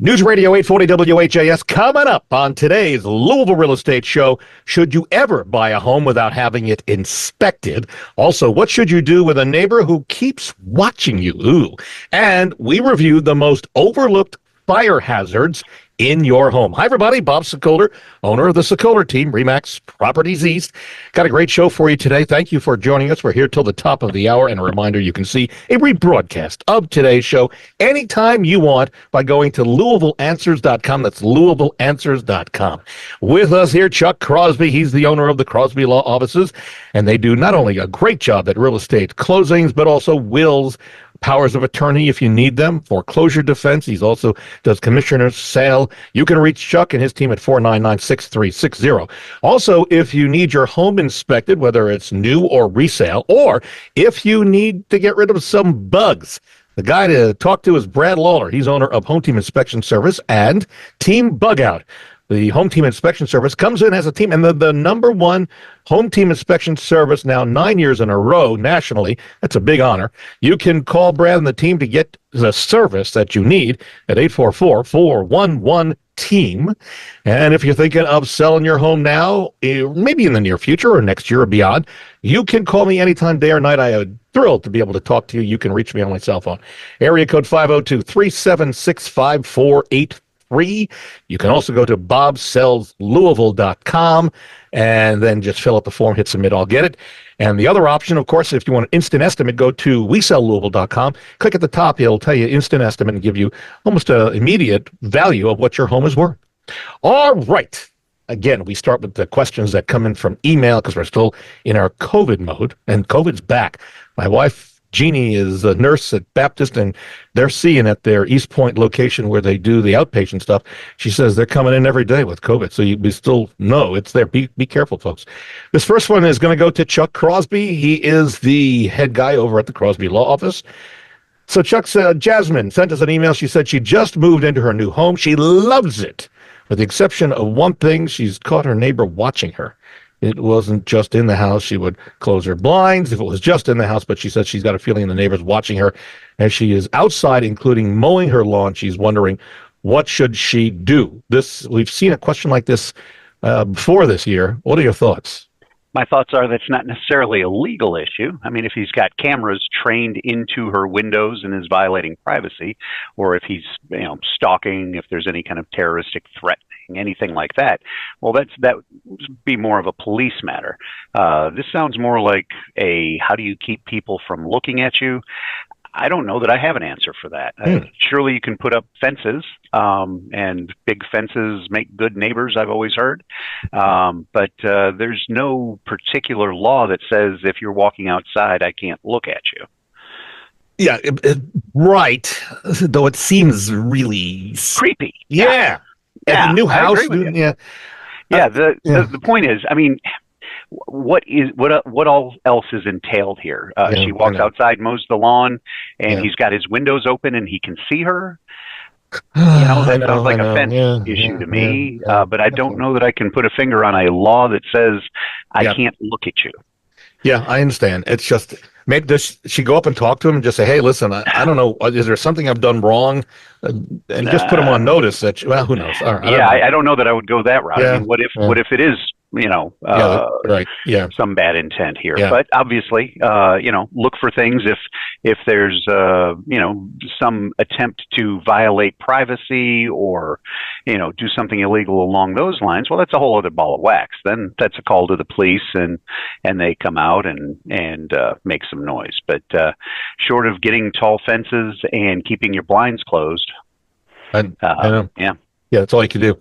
News Radio 840 WHAS coming up on today's Louisville Real Estate Show. Should you ever buy a home without having it inspected? Also, what should you do with a neighbor who keeps watching you? Ooh. And we review the most overlooked fire hazards in your home. Hi, everybody. Bob Sokoler, owner of the Sokoler team, RE/MAX Properties East. Got a great show for you today. Thank you for joining us. We're here till the top of the hour. And a reminder, you can see a rebroadcast of today's show anytime you want by going to LouisvilleAnswers.com. That's LouisvilleAnswers.com. With us here, Chuck Crosby. He's the owner of the Crosby Law Offices. And they do not only a great job at real estate closings, but also wills, powers of attorney if you need them, foreclosure defense. He's also does commissioner's sale. You can reach Chuck and his team at 499-6360. Also, if you need your home inspected, whether it's new or resale, or if you need to get rid of some bugs, the guy to talk to is Brad Lawler. He's owner of Home Team Inspection Service and Team Bug Out. The Home Team Inspection Service comes in as a team, and the number one Home Team Inspection Service now 9 years in a row nationally. That's a big honor. You can call Brad and the team to get the service that you need at 844-411-TEAM. And if you're thinking of selling your home now, maybe in the near future or next year or beyond, you can call me anytime, day or night. I am thrilled to be able to talk to you. You can reach me on my cell phone. Area code 502-376-5483. You can also go to bobsellslouisville.com and then just fill out the form, hit submit, I'll get it. And the other option, of course, if you want an instant estimate, go to WeSellLouisville.com. Click at the top, it'll tell you instant estimate and give you almost an immediate value of what your home is worth. All right. Again, we start with the questions that come in from email because we're still in our COVID mode, and COVID's back. My wife, Jeannie, is a nurse at Baptist, and they're seeing at their East Point location where they do the outpatient stuff. She says they're coming in every day with COVID, so we still know it's there. Be careful, folks. This first one is going to go to Chuck Crosby. He is the head guy over at the Crosby Law Office. So Chuck said, Jasmine sent us an email. She said she just moved into her new home. She loves it, with the exception of one thing. She's caught her neighbor watching her. It wasn't just in the house. She would close her blinds if it was just in the house, but she said she's got a feeling the neighbor's watching her as she is outside, including mowing her lawn. She's wondering, what should she do? We've seen a question like this before this year. What are your thoughts? My thoughts are that's not necessarily a legal issue. I mean, if he's got cameras trained into her windows and is violating privacy, or if he's, stalking, if there's any kind of terroristic threatening, anything like that, well, that would be more of a police matter. This sounds more like how do you keep people from looking at you? I don't know that I have an answer for that. Surely you can put up fences, and big fences make good neighbors, I've always heard. But there's no particular law that says if you're walking outside, I can't look at you. Yeah, right. Though it seems really creepy. Yeah. At the new house. Yeah. The point is, I mean, what all else is entailed here? She walks outside, mows the lawn, and he's got his windows open and he can see her. That sounds like a fence issue to me. But I don't know that I can put a finger on a law that says I can't look at you. Yeah, I understand. It's just, maybe does she go up and talk to him and just say, hey, listen, I don't know, is there something I've done wrong? And just put him on notice that, who knows? I don't know that I would go that route. I mean, what if it is, some bad intent here? Yeah. But obviously, look for things if there's, some attempt to violate privacy or, do something illegal along those lines. Well, that's a whole other ball of wax. Then that's a call to the police and they come out and make some noise. But short of getting tall fences and keeping your blinds closed, I know. Yeah, that's all you can do.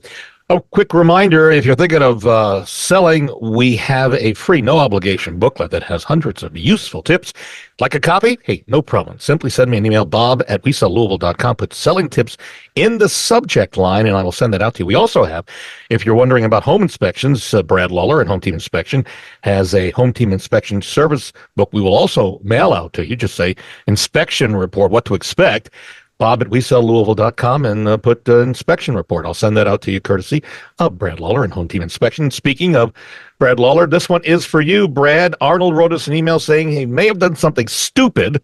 A quick reminder, if you're thinking of selling, we have a free, no obligation booklet that has hundreds of useful tips. Like a copy? Hey, no problem. Simply send me an email, bob@WeSellLouisville.com. Put selling tips in the subject line, and I will send that out to you. We also have, if you're wondering about home inspections, Brad Lawler at Home Team Inspection has a Home Team Inspection Service book we will also mail out to you. Just say inspection report, what to expect. Bob@WeSellLouisville.com and put inspection report. I'll send that out to you courtesy of Brad Lawler and Home Team Inspection. Speaking of Brad Lawler, this one is for you, Brad. Arnold wrote us an email saying he may have done something stupid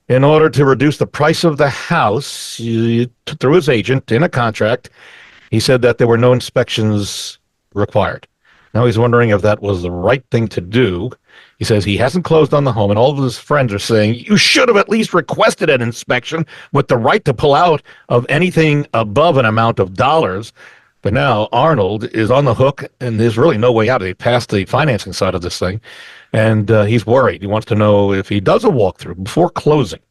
In order to reduce the price of the house, through his agent in a contract, he said that there were no inspections required. Now he's wondering if that was the right thing to do. He says he hasn't closed on the home, and all of his friends are saying, you should have at least requested an inspection with the right to pull out of anything above an amount of dollars. But now Arnold is on the hook, and there's really no way out. He passed the financing side of this thing, and he's worried. He wants to know if he does a walkthrough before closing,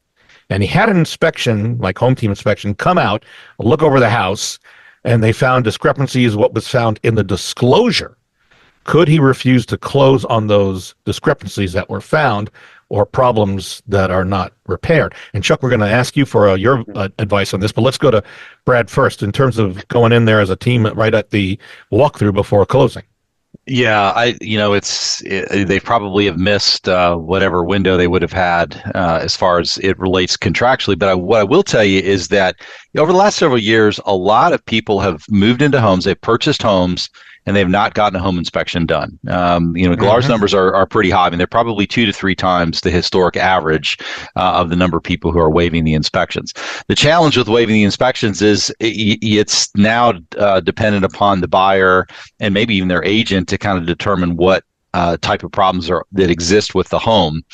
and he had an inspection, like home team inspection, come out, look over the house, and they found discrepancies, what was found in the disclosure. Could he refuse to close on those discrepancies that were found or problems that are not repaired? And Chuck, we're going to ask you for your advice on this, but let's go to Brad first in terms of going in there as a team right at the walkthrough before closing. Yeah, they probably have missed whatever window they would have had as far as it relates contractually. But what I will tell you is that over the last several years, a lot of people have moved into homes, they've purchased homes, and they've not gotten a home inspection done. Galar's numbers are pretty high. I mean, they're probably 2 to 3 times the historic average of the number of people who are waiving the inspections. The challenge with waiving the inspections is it's now dependent upon the buyer and maybe even their agent to kind of determine what type of problems that exist with the home.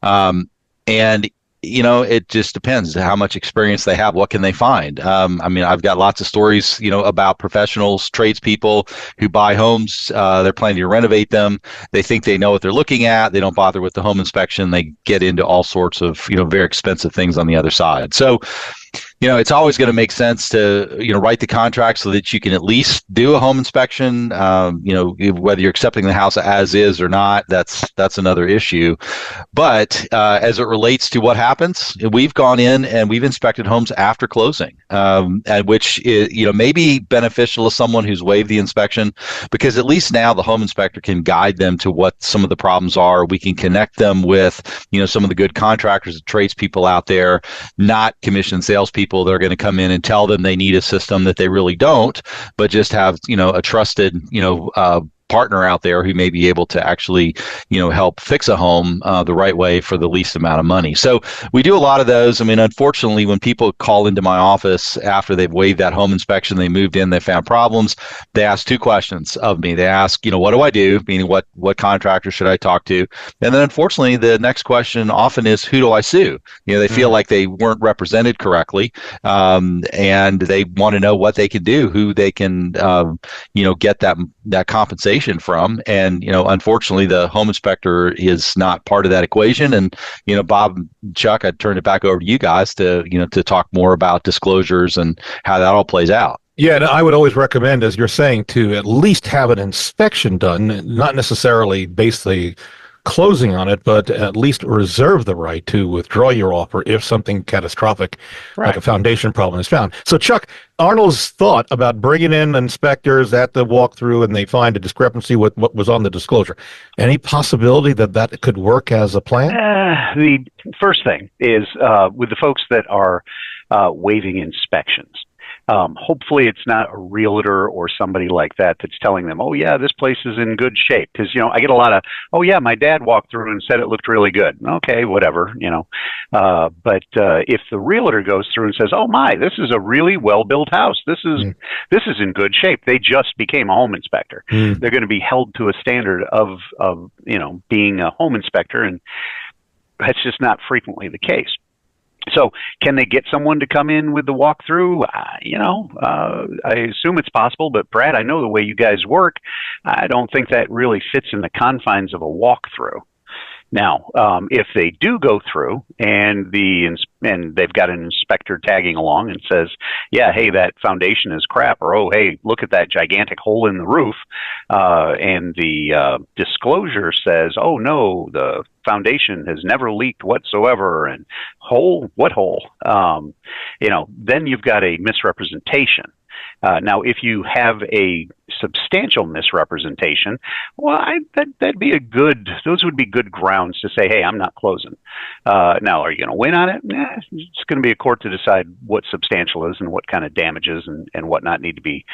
And it just depends how much experience they have. What can they find? I've got lots of stories, about professionals, tradespeople who buy homes. They're planning to renovate them. They think they know what they're looking at. They don't bother with the home inspection. They get into all sorts of, very expensive things on the other side. So, it's always going to make sense to, write the contract so that you can at least do a home inspection. Whether you're accepting the house as is or not, that's another issue. But as it relates to what happens, we've gone in and we've inspected homes after closing, and which is, may be beneficial to someone who's waived the inspection, because at least now the home inspector can guide them to what some of the problems are. We can connect them with, some of the good contractors and tradespeople out there, not commissioned salespeople that are going to come in and tell them they need a system that they really don't, but just have, a trusted, partner out there who may be able to actually, help fix a home the right way for the least amount of money. So we do a lot of those. Unfortunately, when people call into my office after they've waived that home inspection, they moved in, they found problems, they ask 2 questions of me. They ask, what do I do? Meaning what contractor should I talk to? And then unfortunately, the next question often is, who do I sue? They feel like they weren't represented correctly, and they want to know what they can do, who they can, get that compensation from. And unfortunately the home inspector is not part of that equation. And Bob, Chuck, I'd turn it back over to you guys to talk more about disclosures and how that all plays out. Yeah, and I would always recommend, as you're saying, to at least have an inspection done, not necessarily base the closing on it, but at least reserve the right to withdraw your offer if something catastrophic, like a foundation problem, is found. So, Chuck, Arnold's thought about bringing in inspectors at the walkthrough and they find a discrepancy with what was on the disclosure. Any possibility that could work as a plan? The first thing is with the folks that are waiving inspections. Hopefully it's not a realtor or somebody like that that's telling them, oh yeah, this place is in good shape. Because, I get a lot of, oh yeah, my dad walked through and said it looked really good. Okay, whatever, but if the realtor goes through and says, oh my, this is a really well-built house. This is in good shape. They just became a home inspector. They're going to be held to a standard of being a home inspector, and that's just not frequently the case. So can they get someone to come in with the walkthrough? I assume it's possible, but Brad, I know the way you guys work. I don't think that really fits in the confines of a walkthrough. Now, if they do go through and they've got an inspector tagging along and says, yeah, hey, that foundation is crap, or, oh, hey, look at that gigantic hole in the roof, and the disclosure says, oh, no, the foundation has never leaked whatsoever, and what hole? Then you've got a misrepresentation. Now, if you have a substantial misrepresentation, well, those would be good grounds to say, hey, I'm not closing. Now, are you going to win on it? It's going to be a court to decide what substantial is and what kind of damages and whatnot need to be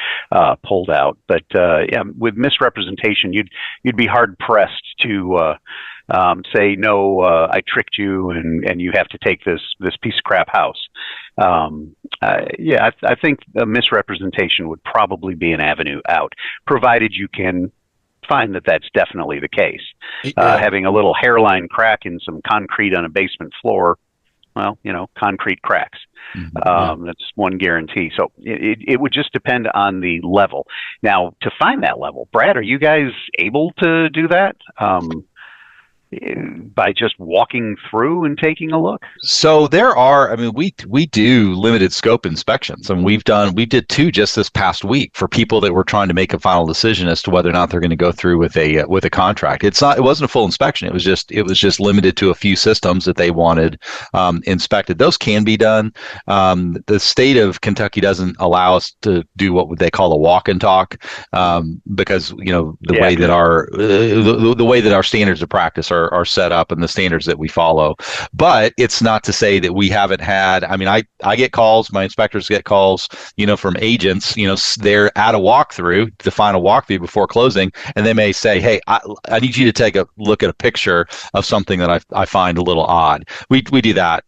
pulled out. But yeah, with misrepresentation, you'd be hard pressed to say, no, I tricked you, and you have to take this piece of crap house. I think a misrepresentation would probably be an avenue out, provided you can find that that's definitely the case. Having a little hairline crack in some concrete on a basement floor, well, concrete cracks. That's one guarantee. So it would just depend on the level. Now, to find that level, Brad, are you guys able to do that? By just walking through and taking a look? So we do limited scope inspections, and we did 2 just this past week for people that were trying to make a final decision as to whether or not they're going to go through with a contract. It wasn't a full inspection. It was just limited to a few systems that they wanted inspected. Those can be done. The state of Kentucky doesn't allow us to do what they call a walk and talk, because the way that our standards of practice are set up and the standards that we follow. But it's not to say that we haven't had, I get calls, my inspectors get calls, from agents, they're at a walkthrough, the final walkthrough before closing, and they may say, hey, I need you to take a look at a picture of something that I find a little odd. We do that,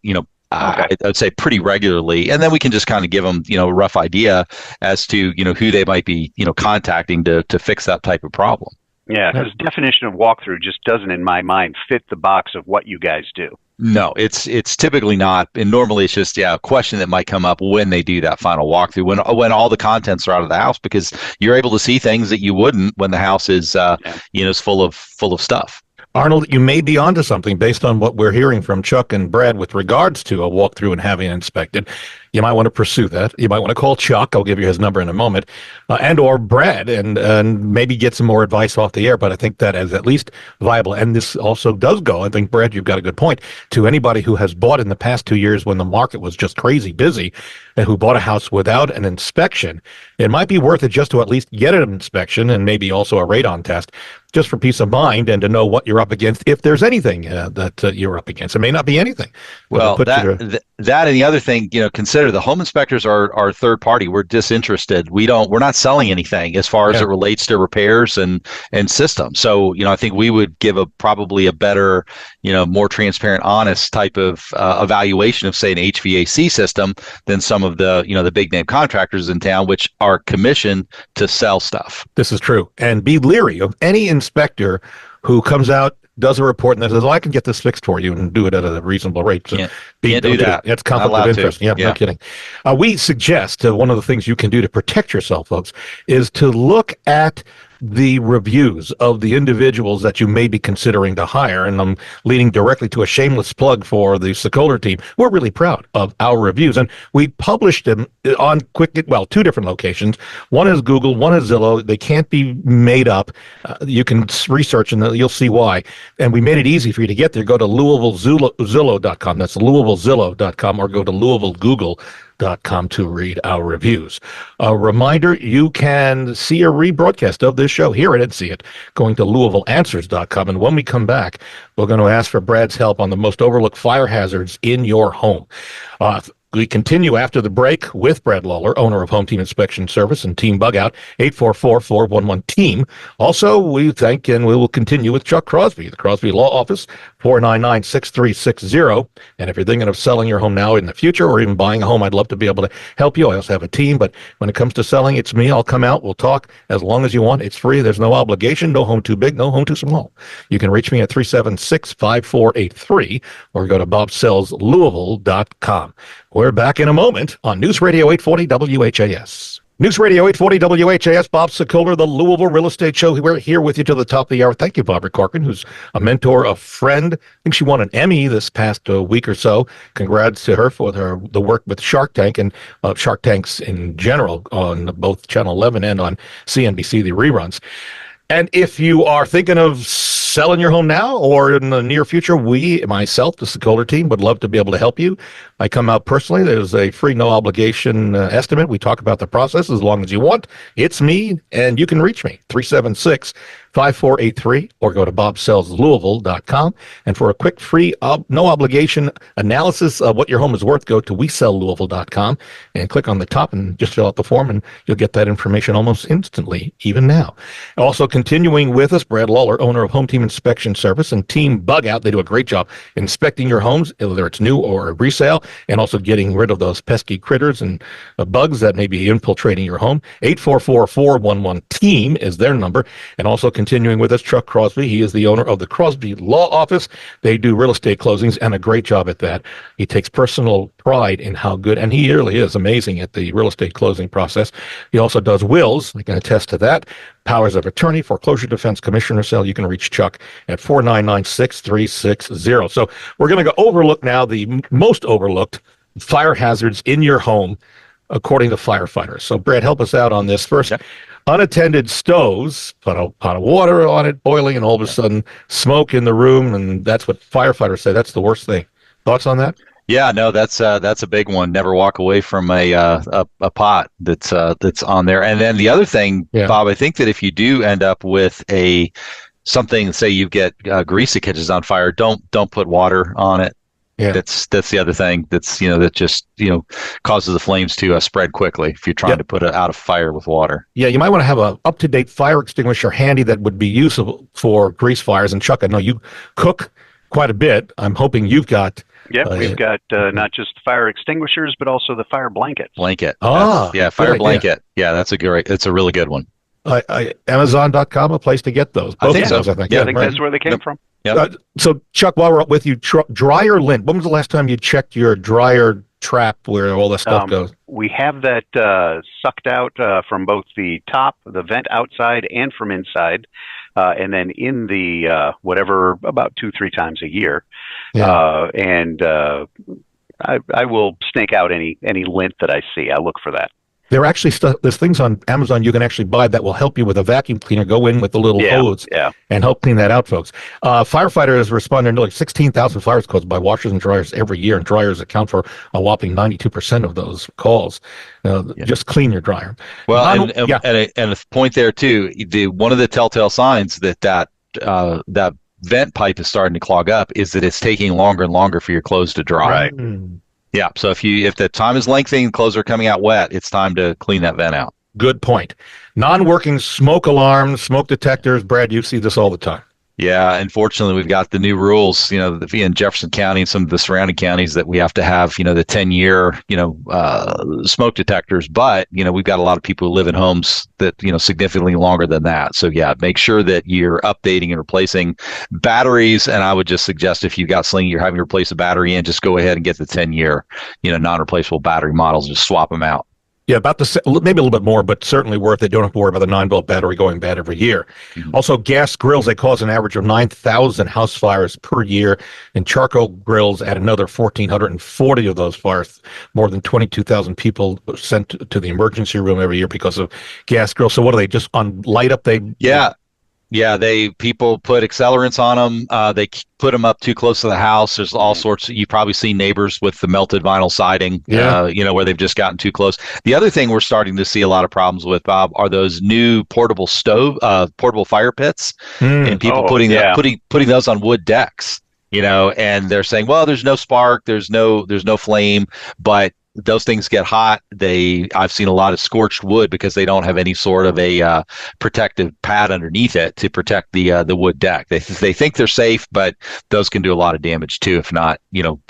I'd say pretty regularly, and then we can just kind of give them, a rough idea as to, who they might be, contacting to fix that type of problem. Yeah, because definition of walkthrough just doesn't, in my mind, fit the box of what you guys do. No, it's typically not, and normally it's just a question that might come up when they do that final walkthrough, when all the contents are out of the house, because you're able to see things that you wouldn't when the house is is full of stuff. Arnold, you may be onto something based on what we're hearing from Chuck and Brad with regards to a walkthrough and having it inspected. You might want to pursue that. You might want to call Chuck. I'll give you his number in a moment, and or Brad, and maybe get some more advice off the air. But I think that is at least viable. And this also does go, I think, Brad, you've got a good point, to anybody who has bought in the past 2 years when the market was just crazy busy, and who bought a house without an inspection. It might be worth it just to at least get an inspection and maybe also a radon test, just for peace of mind and to know what you're up against, if there's anything that you're up against. It may not be anything. Well, that and the other thing, consider the home inspectors are third party. We're disinterested. We're not selling anything as far as it relates to repairs and systems. So, I think we would give probably a better, more transparent, honest type of evaluation of, say, an HVAC system than some of the, the big name contractors in town, which are commissioned to sell stuff. This is true. And be leery of any inspector who comes out, does a report, and says, I can get this fixed for you and do it at a reasonable rate. So can't do that. It's conflict of interest. Yeah, no kidding. We suggest one of the things you can do to protect yourself, folks, is to look at the reviews of the individuals that you may be considering to hire. And I'm leading directly to a shameless plug for the Sokoler team. We're really proud of our reviews, and we published them on two different locations. One is Google, one is Zillow. They can't be made up. You can research and you'll see why. And we made it easy for you to get there. Go to LouisvilleZillow.com. That's LouisvilleZillow.com, or go to LouisvilleGoogle.com to read our reviews. A reminder, you can see a rebroadcast of this show, hear it and see it, going to LouisvilleAnswers.com. And when we come back, we're going to ask for Brad's help on the most overlooked fire hazards in your home. We continue after the break with Brad Lawler, owner of Home Team Inspection Service and Team Bugout, 844-411-TEAM. Also, we thank and we will continue with Chuck Crosby, the Crosby Law Office, 499-6360. And if you're thinking of selling your home now in the future, or even buying a home, I'd love to be able to help you. I also have a team, but when it comes to selling, it's me. I'll come out. We'll talk as long as you want. It's free. There's no obligation. No home too big, no home too small. You can reach me at 376-5483 or go to bobsellslouisville.com. We're back in a moment on News Radio 840 WHAS. News Radio 840 WHAS, Bob Sokoler, the Louisville Real Estate Show. We're here with you till the top of the hour. Thank you, Barbara Corcoran, who's a mentor, a friend. I think she won an Emmy this past week or so. Congrats to her for the work with Shark Tank and Shark Tanks in general on both Channel 11 and on CNBC, the reruns. And if you are thinking of selling your home now or in the near future, myself, the Sokoler team, would love to be able to help you. I come out personally. There's a free, no obligation estimate. We talk about the process as long as you want. It's me, and you can reach me, 376-5483, or go to bobsellslouisville.com. And for a quick, free, no obligation analysis of what your home is worth, go to wesellouisville.com and click on the top and just fill out the form, and you'll get that information almost instantly, even now. Also continuing with us, Brad Lawler, owner of Home Team Team Inspection Service and Team Bug Out. They do a great job inspecting your homes, whether it's new or resale, and also getting rid of those pesky critters and bugs that may be infiltrating your home. 844-411-TEAM is their number. And also continuing with us, Chuck Crosby. He is the owner of the Crosby Law Office. They do real estate closings and a great job at that. He takes personal pride in how good, and he really is amazing at the real estate closing process. He also does wills. I can attest to that. Powers of attorney, foreclosure defense, commissioner sale. You can reach Chuck at 499-6360. So we're going to go overlook now the most overlooked fire hazards in your home, according to firefighters. So Brad, help us out on this. First, unattended stoves, put a pot of water on it, boiling, and all of a sudden smoke in the room, and that's what firefighters say. That's the worst thing. Thoughts on that? Yeah, no, that's a big one. Never walk away from a pot that's on there. And then the other thing, Bob, I think that if you do end up with something, say you get grease that catches on fire, don't put water on it. Yeah. That's the other thing that just causes the flames to spread quickly if you're trying to put it out of fire with water. Yeah, you might want to have a up-to-date fire extinguisher handy that would be useful for grease fires. And Chuck, I know you cook quite a bit. I'm hoping you've got. Yep, we've got not just fire extinguishers, but also the fire blankets. Fire blanket. Yeah, that's a really good one. Amazon.com, a place to get those. I think so. I think that's where they came from. Yep. So, Chuck, while we're with you, dryer lint. When was the last time you checked your dryer trap where all the stuff goes? We have that sucked out from both the top, the vent outside, and from inside. And then in the whatever, about 2-3 times a year. Yeah. I will snake out any lint that I see. I look for that. There are actually there's things on Amazon you can actually buy that will help you with a vacuum cleaner. Go in with the little hose and help clean that out, folks. Firefighters respond to nearly 16,000 fires caused by washers and dryers every year, and dryers account for a whopping 92% of those calls. Just clean your dryer. Well, and a point there too. One of the telltale signs that vent pipe is starting to clog up is that it's taking longer and longer for your clothes to dry. Right. Yeah, so if the time is lengthening, clothes are coming out wet, it's time to clean that vent out. Good point. Non-working smoke alarms, smoke detectors. Brad, you see this all the time. Yeah, unfortunately, we've got the new rules, in Jefferson County and some of the surrounding counties that we have to have, the 10-year, smoke detectors. But, we've got a lot of people who live in homes that, significantly longer than that. So, make sure that you're updating and replacing batteries. And I would just suggest if you've got something you're having to replace a battery in, just go ahead and get the 10-year, non-replaceable battery models, just swap them out. Yeah, maybe a little bit more, but certainly worth it. You don't have to worry about the 9-volt battery going bad every year. Mm-hmm. Also, gas grills, they cause an average of 9,000 house fires per year, and charcoal grills add another 1,440 of those fires. More than 22,000 people sent to the emergency room every year because of gas grills. So what are they, just on light up? Yeah, people put accelerants on them. They put them up too close to the house. There's all sorts. You've probably seen neighbors with the melted vinyl siding, where they've just gotten too close. The other thing we're starting to see a lot of problems with, Bob, are those new portable fire pits, and people putting those on wood decks. And they're saying, well, there's no spark, there's no flame, but those things get hot. I've seen a lot of scorched wood because they don't have any sort of a protective pad underneath it to protect the wood deck. They think they're safe, but those can do a lot of damage too if not,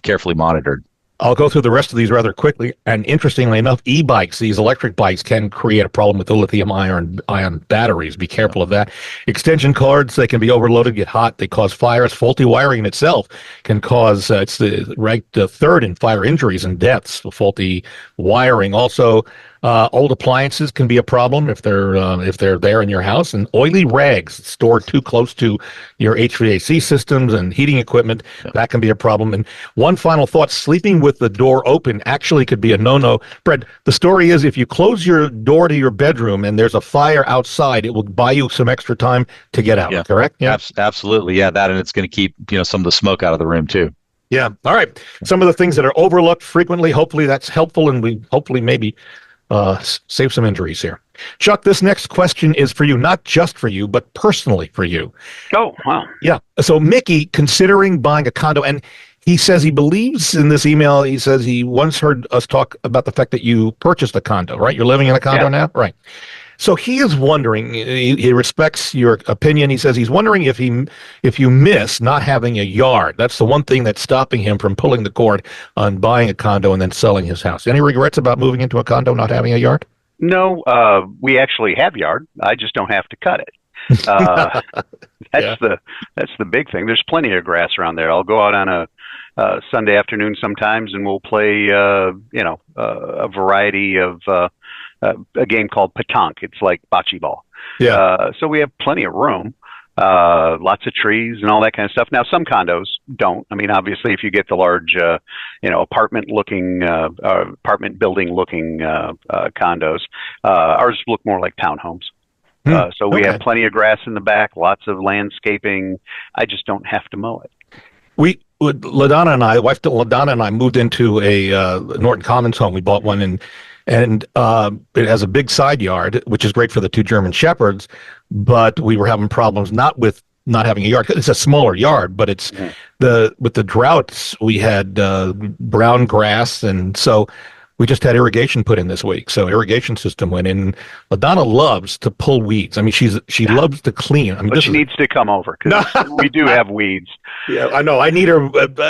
carefully monitored. I'll go through the rest of these rather quickly. And interestingly enough, e-bikes, these electric bikes, can create a problem with the lithium-ion batteries. Be careful of that. Extension cords, they can be overloaded, get hot. They cause fires. Faulty wiring in itself can cause, it's ranked third in fire injuries and deaths. Faulty wiring. Also, old appliances can be a problem if they're there in your house, and oily rags stored too close to your HVAC systems and heating equipment, that can be a problem. And one final thought, sleeping with the door open actually could be a no-no. Brett, the story is if you close your door to your bedroom and there's a fire outside, it will buy you some extra time to get out, correct? Yeah, absolutely. Yeah, that, and it's going to keep some of the smoke out of the room too. Yeah. All right. Some of the things that are overlooked frequently, hopefully that's helpful, and we hopefully maybe save some injuries here. Chuck, this next question is for you, not just for you, but personally for you. Oh, wow. Yeah. So Mickey, considering buying a condo, and he says he believes in this email, he says he once heard us talk about the fact that you purchased a condo, right? You're living in a condo now? Right. So he is wondering. He respects your opinion. He says he's wondering if you miss not having a yard. That's the one thing that's stopping him from pulling the cord on buying a condo and then selling his house. Any regrets about moving into a condo not having a yard? No, we actually have yard. I just don't have to cut it. Uh, Yeah. that's the big thing. There's plenty of grass around there. I'll go out on a Sunday afternoon sometimes, and we'll play a variety of a game called petanque. It's like bocce ball. Yeah. So we have plenty of room. Lots of trees and all that kind of stuff. Now, some condos don't. I mean, obviously, if you get the large, apartment building looking condos, ours look more like townhomes. So we Okay. have plenty of grass in the back, lots of landscaping. I just don't have to mow it. LaDonna and I, wife LaDonna and I moved into a Norton Commons home. We bought one and it has a big side yard, which is great for the two German Shepherds, but we were having problems not with not having a yard. It's a smaller yard, but it's with the droughts, we had brown grass, and so we just had irrigation put in this week. So irrigation system went in. LaDonna loves to pull weeds. I mean, she loves to clean. I mean, But she needs to come over because we do have weeds. yeah, I know. I need her.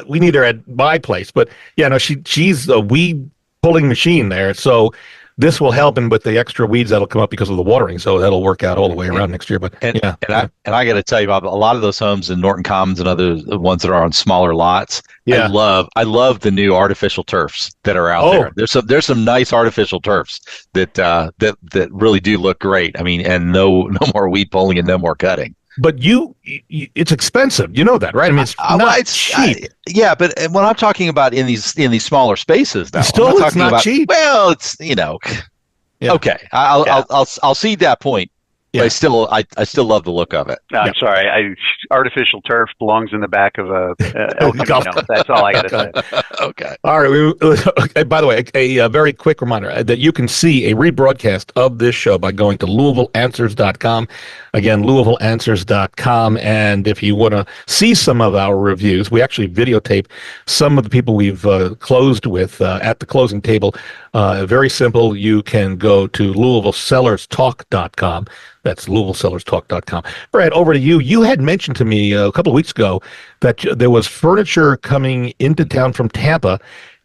We need her at my place. But yeah, no, she's a weed pulling machine there. So this will help, and with the extra weeds that'll come up because of the watering. So that'll work out all the way around next year. But yeah, I got to tell you, Bob, a lot of those homes in Norton Commons and other ones that are on smaller lots. Yeah. I love the new artificial turfs that are out there. There's some nice artificial turfs that really do look great. I mean, and no more weed pulling and no more cutting. But it's expensive. You know that, right? I mean, it's not cheap. Yeah, but when I'm talking about in these smaller spaces, though, Still, I'm it's talking not about, cheap. Well, it's Yeah. okay. I'll cede that point. Yeah. But I still love the look of it. No, I'm sorry. Artificial turf belongs in the back of a El Camino. That's all I got to say. Okay. All right. By the way, a very quick reminder that you can see a rebroadcast of this show by going to LouisvilleAnswers.com. Again, LouisvilleAnswers.com. And if you want to see some of our reviews, we actually videotape some of the people we've closed with at the closing table. Very simple. You can go to LouisvilleSellersTalk.com. That's LouisvilleSellersTalk.com. Brad, over to you. You had mentioned to me a couple of weeks ago that there was furniture coming into town from Tampa,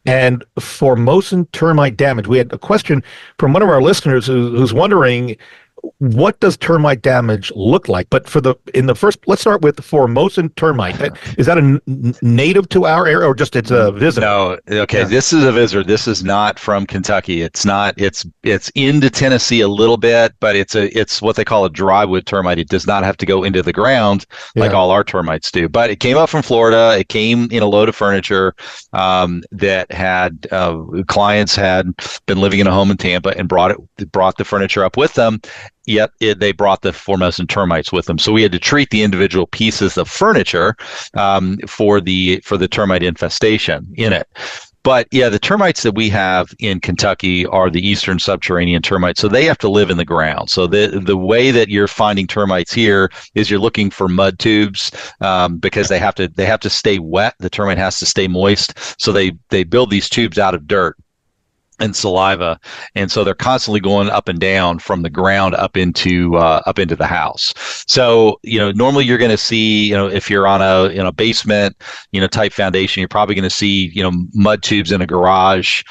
and Formosan termite damage. We had a question from one of our listeners who's wondering, what does termite damage look like? But let's start with the Formosan termite. Is that a native to our area, or just it's a visitor? No, okay. Yeah. This is a visitor. This is not from Kentucky. It's not. It's into Tennessee a little bit, but it's what they call a drywood termite. It does not have to go into the ground like all our termites do. But it came up from Florida. It came in a load of furniture that had clients had been living in a home in Tampa and brought the furniture up with them. Yet they brought the Formosan termites with them, so we had to treat the individual pieces of furniture for the termite infestation in it. But yeah, the termites that we have in Kentucky are the eastern subterranean termites, so they have to live in the ground. So the way that you're finding termites here is you're looking for mud tubes because they have to stay wet. The termite has to stay moist, so they build these tubes out of dirt and saliva, and so they're constantly going up and down from the ground up into the house. So normally you're going to see, if you're on a basement type foundation, you're probably going to see mud tubes in a garage,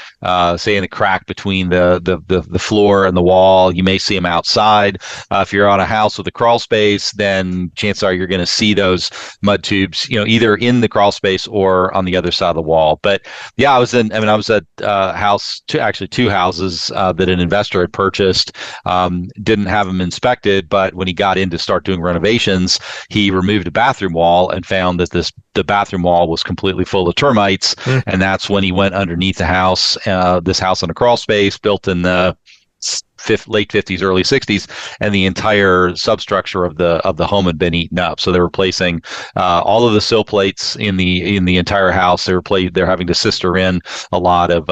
say in a crack between the floor and the wall. You may see them outside. If you're on a house with a crawl space, then chances are you're going to see those mud tubes either in the crawl space or on the other side of the wall. But yeah, I was at house two houses that an investor had purchased, didn't have them inspected, but when he got in to start doing renovations, he removed a bathroom wall and found that the bathroom wall was completely full of termites. And that's when he went underneath the house, this house in a crawl space built in the late 50s, early 60s, and the entire substructure of the home had been eaten up. So they're replacing all of the sill plates in the entire house. They're having to sister in a lot of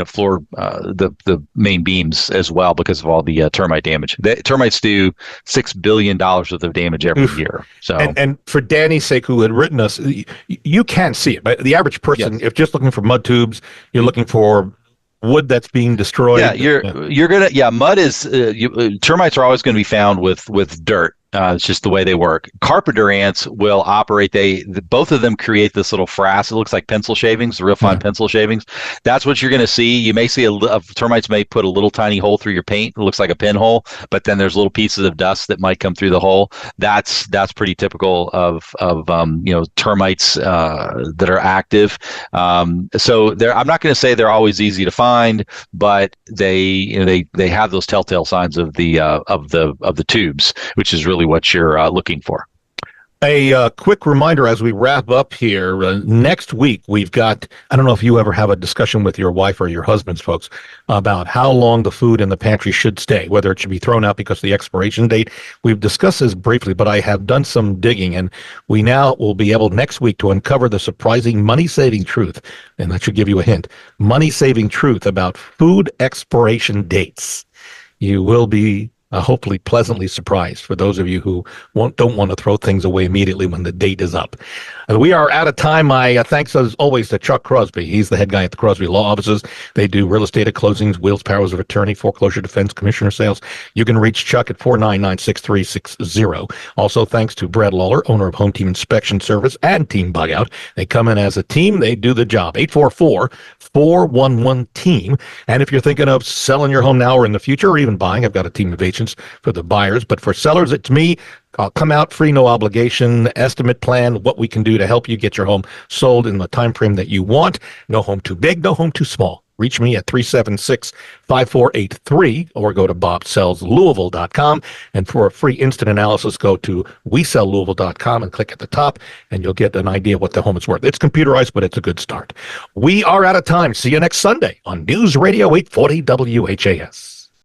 floor the main beams as well because of all the termite damage. The termites do $6 billion worth of damage every year. So and for Danny's sake, who had written us, you can't see it. But the average person, if just looking for mud tubes, you're looking for wood that's being destroyed. Yeah, you're gonna mud is termites are always going to be found with dirt. It's just the way they work. Carpenter ants will operate. Both of them create this little frass. It looks like pencil shavings, real fine pencil shavings. That's what you're going to see. You may see termites may put a little tiny hole through your paint. It looks like a pinhole, but then there's little pieces of dust that might come through the hole. That's pretty typical of termites that are active. So I'm not going to say they're always easy to find, but they have those telltale signs of the tubes, which is really what you're looking for. A quick reminder as we wrap up here. Next week, we've got, I don't know if you ever have a discussion with your wife or your husband's folks about how long the food in the pantry should stay, whether it should be thrown out because of the expiration date. We've discussed this briefly, but I have done some digging, and we now will be able next week to uncover the surprising money-saving truth, and that should give you a hint, money-saving truth about food expiration dates. You will be hopefully pleasantly surprised for those of you who don't want to throw things away immediately when the date is up. We are out of time. My thanks as always to Chuck Crosby. He's the head guy at the Crosby Law Offices. They do real estate at closings, wills, powers of attorney, foreclosure defense, commissioner sales. You can reach Chuck at 499-6360. Also, thanks to Brad Lawler, owner of Home Team Inspection Service and Team Bugout. They come in as a team. They do the job. 844-411-TEAM. And if you're thinking of selling your home now or in the future, or even buying, I've got a team of agents for the buyers. But for sellers, it's me. I'll come out free, no obligation, estimate plan, what we can do to help you get your home sold in the time frame that you want. No home too big, no home too small. Reach me at 376-5483 or go to bobsellslouisville.com. And for a free instant analysis, go to WeSellLouisville.com and click at the top, and you'll get an idea of what the home is worth. It's computerized, but it's a good start. We are out of time. See you next Sunday on News Radio 840 WHAS.